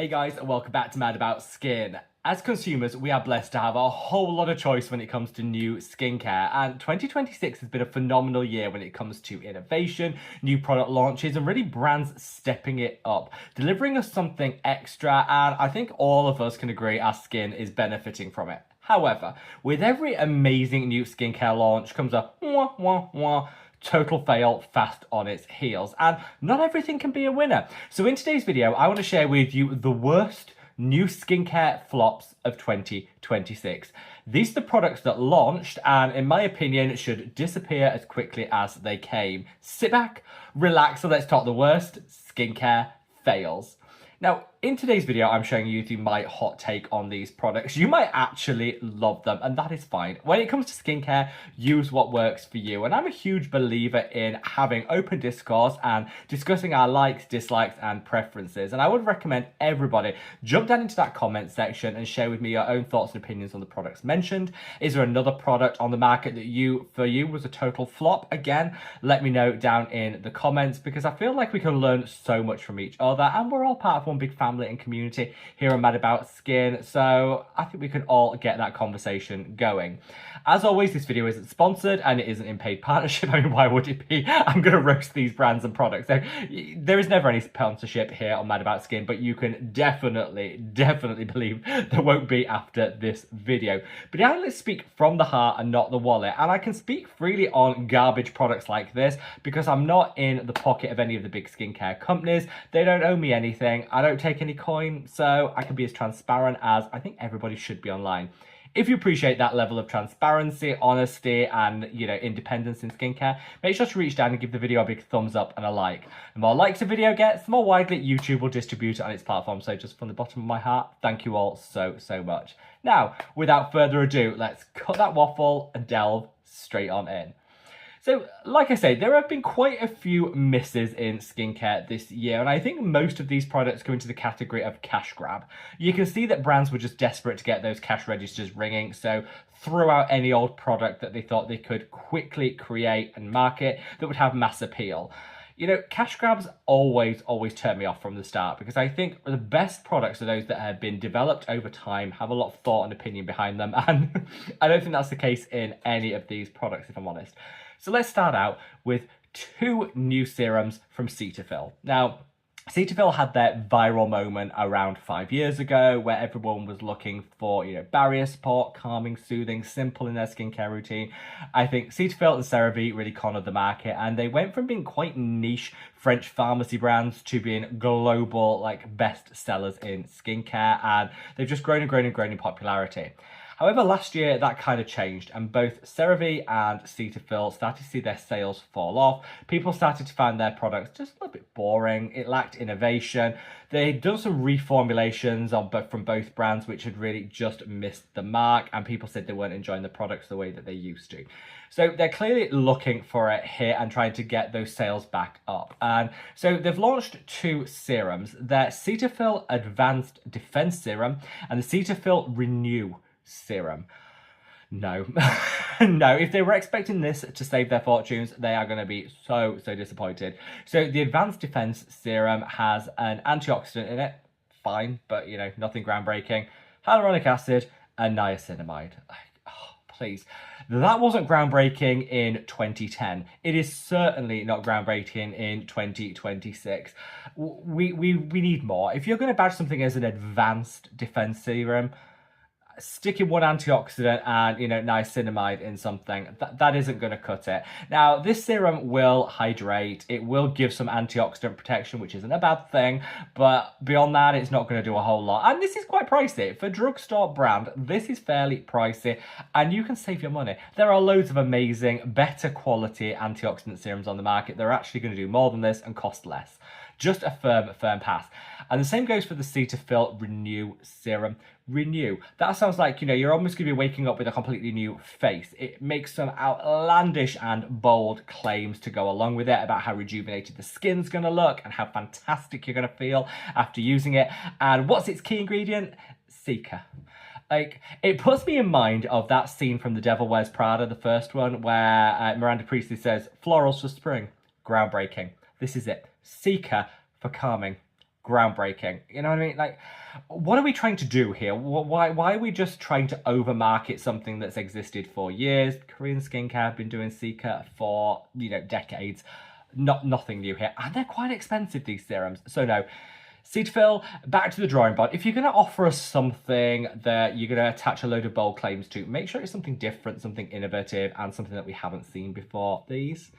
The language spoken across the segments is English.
Hey guys, and welcome back to Mad About Skin. As consumers, we are blessed to have a whole lot of choice when it comes to new skincare, and 2026 has been a phenomenal year when it comes to innovation, new product launches, and really brands stepping it up, delivering us something extra, and I think all of us can agree our skin is benefiting from it. However, with every amazing new skincare launch comes a wah wah wah total fail fast on its heels, and not everything can be a winner. So in today's video, I want to share with you the worst new skincare flops of 2026. These are the products that launched and, in my opinion, should disappear as quickly as they came. Sit back, relax, and let's talk the worst skincare fails. Now, in today's video, I'm showing you my hot take on these products. You might actually love them, and that is fine. When it comes to skincare, use what works for you. And I'm a huge believer in having open discourse and discussing our likes, dislikes, and preferences. And I would recommend everybody jump down into that comment section and share with me your own thoughts and opinions on the products mentioned. Is there another product on the market that for you was a total flop? Again, let me know down in the comments, because I feel like we can learn so much from each other, and we're all part of one big family and community here on Mad About Skin, so I think we can all get that conversation going. As always, this video isn't sponsored and it isn't in paid partnership. I mean, why would it be? I'm going to roast these brands and products. So there is never any sponsorship here on Mad About Skin, but you can definitely believe there won't be after this video. But now let's speak from the heart and not the wallet. And I can speak freely on garbage products like this because I'm not in the pocket of any of the big skincare companies. They don't owe me anything. I don't take any coin, so I can be as transparent as I think everybody should be online. If you appreciate that level of transparency, honesty, and independence in skincare, make sure to reach down and give the video a big thumbs up and a like. The more likes a video gets, the more widely YouTube will distribute it on its platform. So just from the bottom of my heart, thank you all so much. Now, without further ado, let's cut that waffle and delve straight on in. So, like I say, there have been quite a few misses in skincare this year, and I think most of these products go into the category of cash grab. You can see that brands were just desperate to get those cash registers ringing, so threw out any old product that they thought they could quickly create and market that would have mass appeal. Cash grabs always turn me off from the start, because I think the best products are those that have been developed over time, have a lot of thought and opinion behind them, and I don't think that's the case in any of these products, if I'm honest. So let's start out with two new serums from Cetaphil. Now, Cetaphil had their viral moment around 5 years ago where everyone was looking for, barrier support, calming, soothing, simple in their skincare routine. I think Cetaphil and CeraVe really cornered the market, and they went from being quite niche French pharmacy brands to being global, best sellers in skincare, and they've just grown in popularity. However, last year that kind of changed, and both CeraVe and Cetaphil started to see their sales fall off. People started to find their products just a little bit boring. It lacked innovation. They'd done some reformulations from both brands, which had really just missed the mark, and people said they weren't enjoying the products the way that they used to. So they're clearly looking for it here and trying to get those sales back up. And so they've launched two serums. Their Cetaphil Advanced Defense Serum and the Cetaphil Renew Serum. No. No, if they were expecting this to save their fortunes, they are going to be so disappointed. So the Advanced Defense Serum has an antioxidant in it, fine, but nothing groundbreaking, hyaluronic acid and niacinamide. Please. That wasn't groundbreaking in 2010. It is certainly not groundbreaking in 2026. We need more. If you're going to badge something as an advanced defense serum, stick in one antioxidant and niacinamide in something. That isn't going to cut it. Now, this serum will hydrate. It will give some antioxidant protection, which isn't a bad thing, but beyond that, it's not going to do a whole lot. And this is quite pricey for a drugstore brand. This is fairly pricey, and you can save your money. There are loads of amazing, better quality antioxidant serums on the market. They're actually going to do more than this and cost less. Just a firm pass. And the same goes for the Cetaphil Renew Serum. Renew. That sounds like, you're almost going to be waking up with a completely new face. It makes some outlandish and bold claims to go along with it about how rejuvenated the skin's going to look and how fantastic you're going to feel after using it. And what's its key ingredient? Cica. It puts me in mind of that scene from The Devil Wears Prada, the first one, where Miranda Priestley says, "Florals for spring." Groundbreaking. This is it. Cica for calming. groundbreaking. You know what I mean? Like, what are we trying to do here? Why are we just trying to overmarket something that's existed for years? Korean skincare have been doing Cica for, you know, decades. Nothing new here. And they're quite expensive, these serums. So no. Cetaphil, back to the drawing board. If you're going to offer us something that you're going to attach a load of bold claims to, make sure it's something different, something innovative, and something that we haven't seen before. These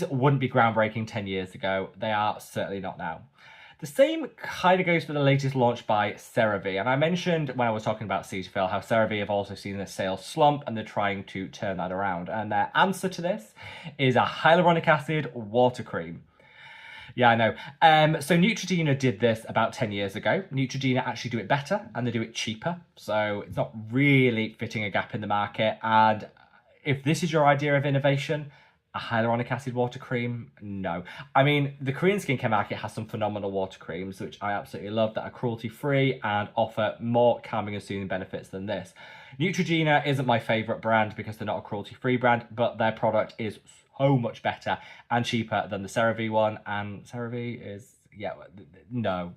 wouldn't be groundbreaking 10 years ago. They are certainly not now. The same kind of goes for the latest launch by CeraVe. And I mentioned when I was talking about Cetaphil how CeraVe have also seen a sales slump and they're trying to turn that around. And their answer to this is a hyaluronic acid water cream. Yeah, I know. So Neutrogena did this about 10 years ago. Neutrogena actually do it better and they do it cheaper. So it's not really fitting a gap in the market. And if this is your idea of innovation, a hyaluronic acid water cream, no. I mean, the Korean skincare market has some phenomenal water creams, which I absolutely love, that are cruelty-free and offer more calming and soothing benefits than this. Neutrogena isn't my favourite brand because they're not a cruelty-free brand, but their product is so much better and cheaper than the CeraVe one, and CeraVe is, yeah, no,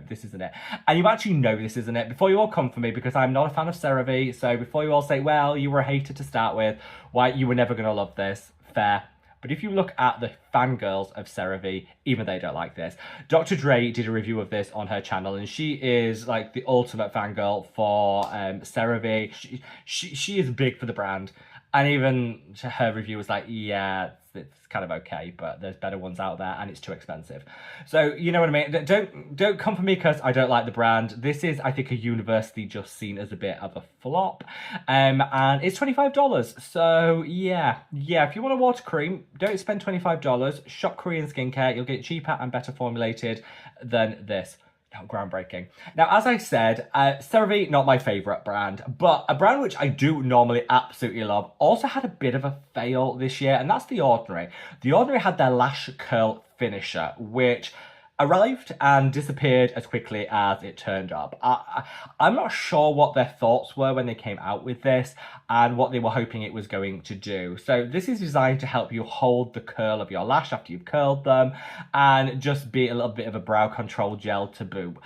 this isn't it. And you actually know this isn't it before you all come for me, because I'm not a fan of CeraVe. So before you all say, well, you were a hater to start with, why, you were never going to love this, fair. But if you look at the fangirls of CeraVe, even they don't like this. Dr. Dre did a review of this on her channel, and she is like the ultimate fangirl for CeraVe. She is big for the brand. And even her review was like, yeah, it's kind of okay, but there's better ones out there and it's too expensive. So, you know what I mean? Don't come for me because I don't like the brand. This is, I think, a university just seen as a bit of a flop. And it's $25. So, yeah, if you want a water cream, don't spend $25. Shop Korean skincare. You'll get it cheaper and better formulated than this. Groundbreaking. Now, as I said, CeraVe, not my favourite brand, but a brand which I do normally absolutely love, also had a bit of a fail this year, and that's The Ordinary. The Ordinary had their lash curl finisher, which arrived and disappeared as quickly as it turned up. I'm not sure what their thoughts were when they came out with this and what they were hoping it was going to do. So this is designed to help you hold the curl of your lash after you've curled them and just be a little bit of a brow control gel to boot.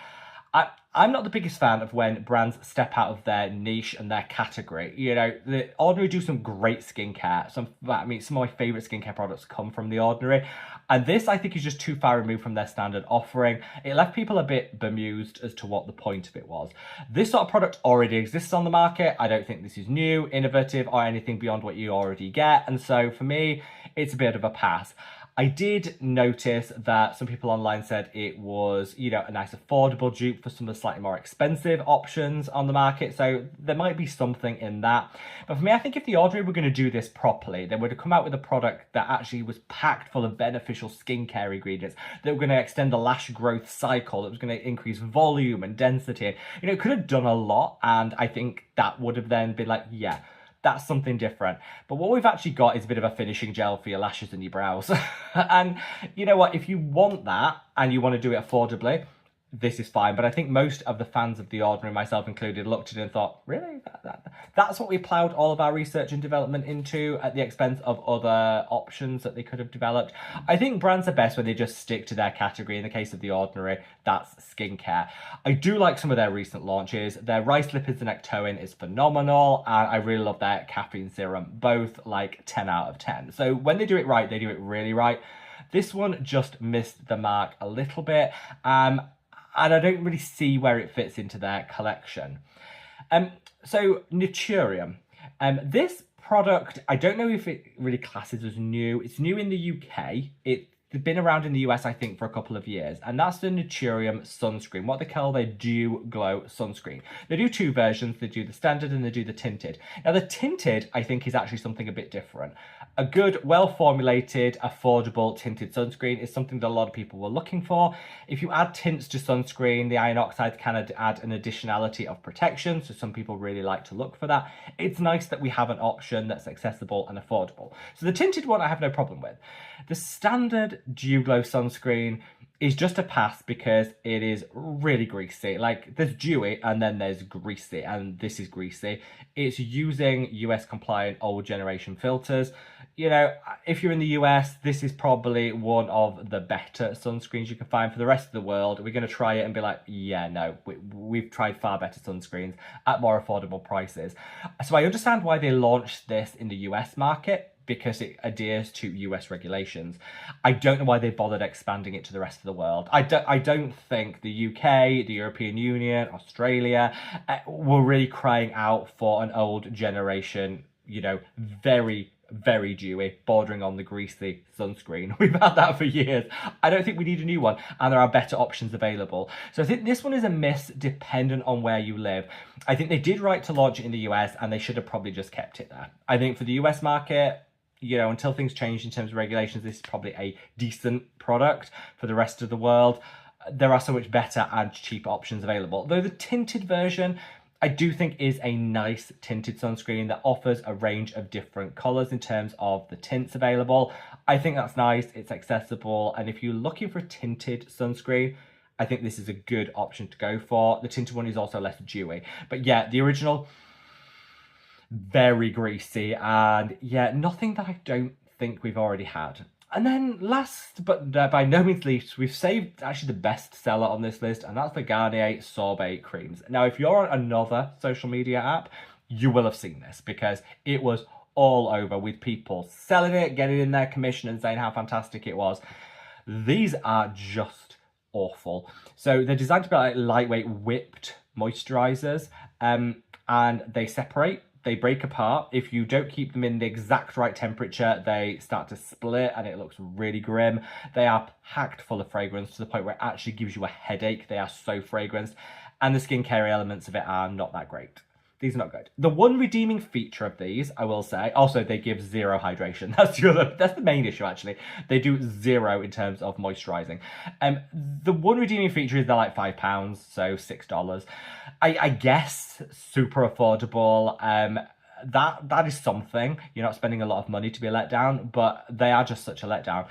I'm not the biggest fan of when brands step out of their niche and their category. You know, The Ordinary do some great skincare. Some of my favourite skincare products come from The Ordinary. And this, I think, is just too far removed from their standard offering. It left people a bit bemused as to what the point of it was. This sort of product already exists on the market. I don't think this is new, innovative, or anything beyond what you already get. And so for me, it's a bit of a pass. I did notice that some people online said it was, you know, a nice affordable dupe for some of the slightly more expensive options on the market. So there might be something in that. But for me, I think if The Ordinary were going to do this properly, they would have come out with a product that actually was packed full of beneficial skincare ingredients, that were going to extend the lash growth cycle, that was going to increase volume and density. You know, it could have done a lot. And I think that would have then been like, yeah, that's something different. But what we've actually got is a bit of a finishing gel for your lashes and your brows. And you know what? If you want that and you want to do it affordably, this is fine. But I think most of the fans of The Ordinary, myself included, looked at it and thought, really? That's what we ploughed all of our research and development into at the expense of other options that they could have developed. I think brands are best when they just stick to their category. In the case of The Ordinary, that's skincare. I do like some of their recent launches. Their rice lipids and ectoin is phenomenal, and I really love their caffeine serum, both like 10 out of 10. So when they do it right, they do it really right. This one just missed the mark a little bit. And I don't really see where it fits into their collection. So Naturium. This product, I don't know if it really classes as new. It's new in the UK. It's been around in the US, I think, for a couple of years. And that's the Naturium sunscreen, what they call their Dew Glow sunscreen. They do two versions. They do the standard and they do the tinted. Now, the tinted, I think, is actually something a bit different. A good, well-formulated, affordable tinted sunscreen is something that a lot of people were looking for. If you add tints to sunscreen, the iron oxide can add an additionality of protection, so some people really like to look for that. It's nice that we have an option that's accessible and affordable. So the tinted one I have no problem with. The standard Dew Glow sunscreen is just a pass because it is really greasy. Like, there's dewy and then there's greasy, and this is greasy. It's using US compliant old generation filters. You know, if you're in the US, this is probably one of the better sunscreens you can find. For the rest of the world, we're going to try it and be like, yeah, no, we've tried far better sunscreens at more affordable prices. So I understand why they launched this in the US market, because it adheres to US regulations. I don't know why they bothered expanding it to the rest of the world. I don't think the UK, the European Union, Australia were really crying out for an old generation, you know, very, very dewy, bordering on the greasy sunscreen. We've had that for years. I don't think we need a new one, and there are better options available. So I think this one is a miss dependent on where you live. I think they did right to launch it in the US, and they should have probably just kept it there. I think for the US market, you know, until things change in terms of regulations, this is probably a decent product. For the rest of the world, there are so much better and cheaper options available. Though the tinted version, I do think, is a nice tinted sunscreen that offers a range of different colours in terms of the tints available. I think that's nice, it's accessible, and if you're looking for a tinted sunscreen, I think this is a good option to go for. The tinted one is also less dewy. But yeah, the original, very greasy, and yeah, nothing that I don't think we've already had. And then last but by no means least, we've saved actually the best seller on this list, and that's the Garnier Sorbet creams. Now, if you're on another social media app, you will have seen this because it was all over with people selling it, getting in their commission and saying how fantastic it was. These are just awful. So they're designed to be like lightweight whipped moisturizers, and they separate. They break apart. If you don't keep them in the exact right temperature, they start to split and it looks really grim. They are packed full of fragrance to the point where it actually gives you a headache. They are so fragranced, and the skincare elements of it are not that great. These are not good. The one redeeming feature of these, I will say, also they give zero hydration. That's the main issue, actually. They do zero in terms of moisturizing. The one redeeming feature is they're like £5, so $6. I guess super affordable. That is something. You're not spending a lot of money to be let down, but they are just such a letdown.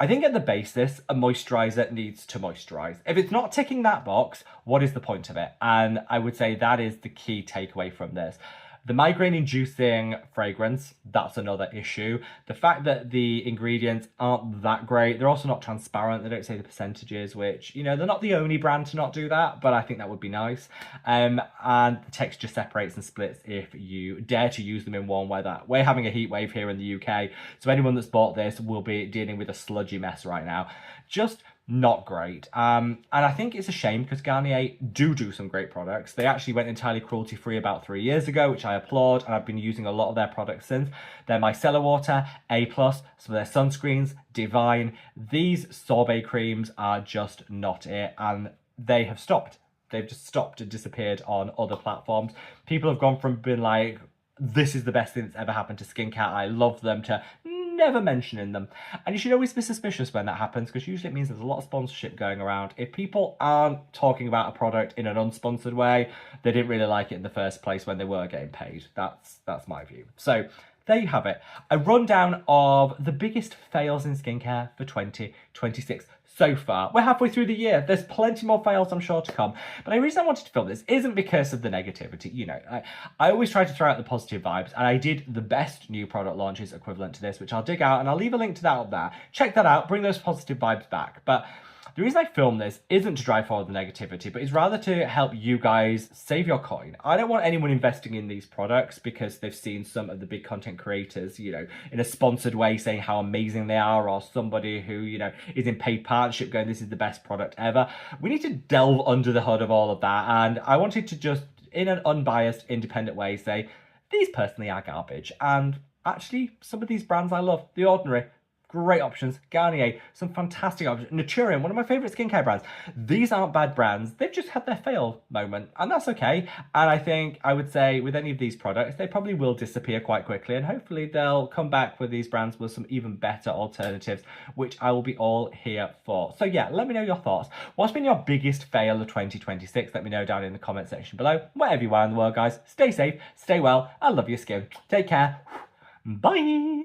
I think at the basis, a moisturizer needs to moisturize. If it's not ticking that box, what is the point of it? And I would say that is the key takeaway from this. The migraine-inducing fragrance, that's another issue. The fact that the ingredients aren't that great, they're also not transparent. They don't say the percentages, which, you know, they're not the only brand to not do that, but I think that would be nice. And the texture separates and splits if you dare to use them in warm weather. We're having a heat wave here in the UK, so anyone that's bought this will be dealing with a sludgy mess right now. Just not great. And I think it's a shame because Garnier do some great products. They actually went entirely cruelty-free about 3 years ago, which I applaud, and I've been using a lot of their products since. They're micellar water, A+, some of their sunscreens, divine. These sorbet creams are just not it, and they have stopped. They've just stopped and disappeared on other platforms. People have gone from being like, this is the best thing that's ever happened to skincare, I love them, to never mentioning them. And you should always be suspicious when that happens, because usually it means there's a lot of sponsorship going around. If people aren't talking about a product in an unsponsored way, they didn't really like it in the first place when they were getting paid. That's my view. So there you have it. A rundown of the biggest fails in skincare for 2026 so far. We're halfway through the year. There's plenty more fails, I'm sure, to come. But the reason I wanted to film this isn't because of the negativity. You know, I always try to throw out the positive vibes, and I did the best new product launches equivalent to this, which I'll dig out, and I'll leave a link to that up there. Check that out, bring those positive vibes back. But the reason I film this isn't to drive forward the negativity, but it's rather to help you guys save your coin. I don't want anyone investing in these products because they've seen some of the big content creators, you know, in a sponsored way saying how amazing they are, or somebody who, you know, is in paid partnership going, this is the best product ever. We need to delve under the hood of all of that, and I wanted to just, in an unbiased, independent way, say, these personally are garbage. And actually, some of these brands I love. The Ordinary, great options. Garnier, some fantastic options. Naturium, one of my favourite skincare brands. These aren't bad brands. They've just had their fail moment, and that's okay. And I think I would say with any of these products, they probably will disappear quite quickly, and hopefully they'll come back with these brands with some even better alternatives, which I will be all here for. So yeah, let me know your thoughts. What's been your biggest fail of 2026? Let me know down in the comment section below. Wherever you are in the world, guys, stay safe, stay well, and love your skin. Take care. Bye.